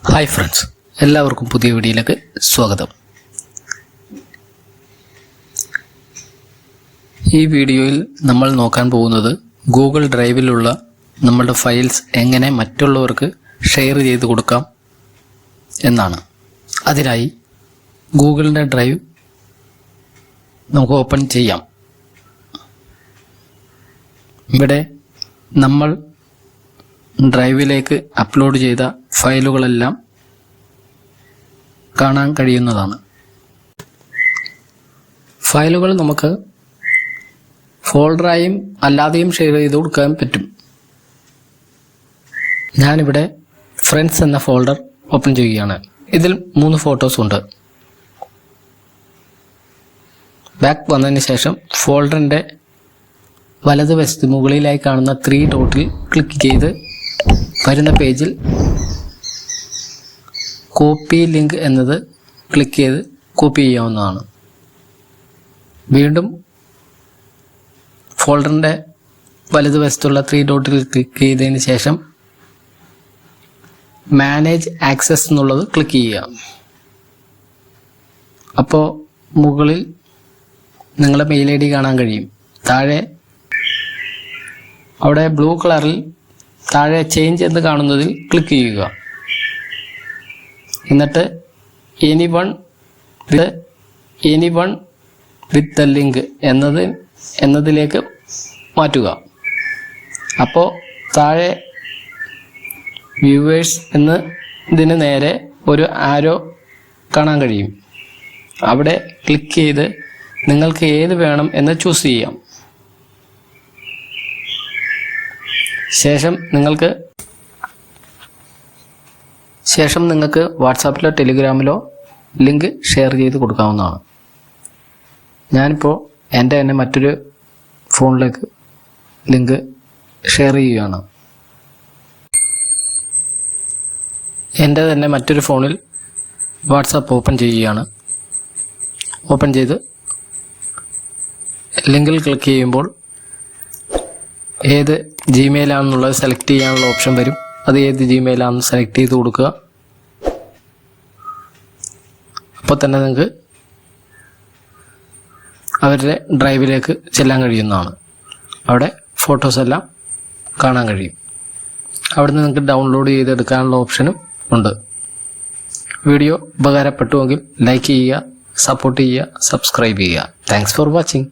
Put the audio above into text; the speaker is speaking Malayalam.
ഹായ് ഫ്രണ്ട്സ്, എല്ലാവർക്കും പുതിയ വീഡിയോയിലേക്ക് സ്വാഗതം. ഈ വീഡിയോയിൽ നമ്മൾ നോക്കാൻ പോകുന്നത് ഗൂഗിൾ ഡ്രൈവിലുള്ള നമ്മളുടെ ഫയൽസ് എങ്ങനെ മറ്റുള്ളവർക്ക് ഷെയർ ചെയ്ത് കൊടുക്കാം എന്നാണ്. അതിനായി ഗൂഗിളിൻ്റെ ഡ്രൈവ് നമുക്ക് ഓപ്പൺ ചെയ്യാം. ഇവിടെ നമ്മൾ ഡ്രൈവിലേക്ക് അപ്ലോഡ് ചെയ്ത ഫയലുകളെല്ലാം കാണാൻ കഴിയുന്നതാണ്. ഫയലുകൾ നമുക്ക് ഫോൾഡറായും അല്ലാതെയും ഷെയർ ചെയ്ത് കൊടുക്കാൻ പറ്റും. ഞാനിവിടെ ഫ്രണ്ട്സ് എന്ന ഫോൾഡർ ഓപ്പൺ ചെയ്യുകയാണ്. ഇതിൽ 3 ഫോട്ടോസ് ഉണ്ട്. ബാക്ക് വന്നതിന് ശേഷം ഫോൾഡറിൻ്റെ വലതുവശത്ത് മുകളിലായി കാണുന്ന 3 ഡോട്ടിൽ ക്ലിക്ക് ചെയ്ത് വരുന്ന പേജിൽ കോപ്പി ലിങ്ക് എന്നത് ക്ലിക്ക് ചെയ്ത് കോപ്പി ചെയ്യാവുന്നതാണ്. വീണ്ടും ഫോൾഡറിൻ്റെ വലതുവശത്തുള്ള 3 ഡോട്ടിൽ ക്ലിക്ക് ചെയ്തതിന് ശേഷം മാനേജ് ആക്സസ് എന്നുള്ളത് ക്ലിക്ക് ചെയ്യുക. അപ്പോൾ മുകളിൽ നിങ്ങളുടെ മെയിൽ ID കാണാൻ കഴിയും. താഴെ അവിടെ ബ്ലൂ കളറിൽ താഴെ ചേഞ്ച് എന്ന് കാണുന്നതിൽ ക്ലിക്ക് ചെയ്യുക. എന്നിട്ട് എനിവൺ വിത്ത് ദ ലിങ്ക് എന്നതിലേക്ക് മാറ്റുക. അപ്പോൾ താഴെ വ്യൂവേഴ്സ് എന്നതിന് നേരെ ഒരു ആരോ കാണാൻ കഴിയും. അവിടെ ക്ലിക്ക് ചെയ്ത് നിങ്ങൾക്ക് ഏത് വേണം എന്ന് ചൂസ് ചെയ്യാം. ശേഷം നിങ്ങൾക്ക് വാട്സാപ്പിലോ ടെലിഗ്രാമിലോ ലിങ്ക് ഷെയർ ചെയ്ത് കൊടുക്കാവുന്നതാണ്. ഞാനിപ്പോൾ എൻ്റെ തന്നെ മറ്റൊരു ഫോണിലേക്ക് ലിങ്ക് ഷെയർ ചെയ്യുകയാണ്. എൻ്റെ തന്നെ മറ്റൊരു ഫോണിൽ വാട്സാപ്പ് ഓപ്പൺ ചെയ്യുകയാണ്. ഓപ്പൺ ചെയ്ത് ലിങ്കിൽ ക്ലിക്ക് ചെയ്യുമ്പോൾ ഏത് ജിമെയിലാണെന്നുള്ളത് സെലക്ട് ചെയ്യാനുള്ള ഓപ്ഷൻ വരും. അത് ഏത് ജിമെയിലാണെന്ന് സെലക്ട് ചെയ്ത് കൊടുക്കുക. അപ്പോൾ തന്നെ നിങ്ങൾക്ക് അവരുടെ ഡ്രൈവിലേക്ക് ചെല്ലാൻ കഴിയുന്നതാണ്. അവിടെ ഫോട്ടോസ് എല്ലാം കാണാൻ കഴിയും. അവിടെ നിന്ന് നിങ്ങൾക്ക് ഡൗൺലോഡ് ചെയ്തെടുക്കാനുള്ള ഓപ്ഷനും ഉണ്ട്. വീഡിയോ ഉപകാരപ്പെട്ടുവെങ്കിൽ ലൈക്ക് ചെയ്യുക, സപ്പോർട്ട് ചെയ്യുക, സബ്സ്ക്രൈബ് ചെയ്യുക. Thanks for watching.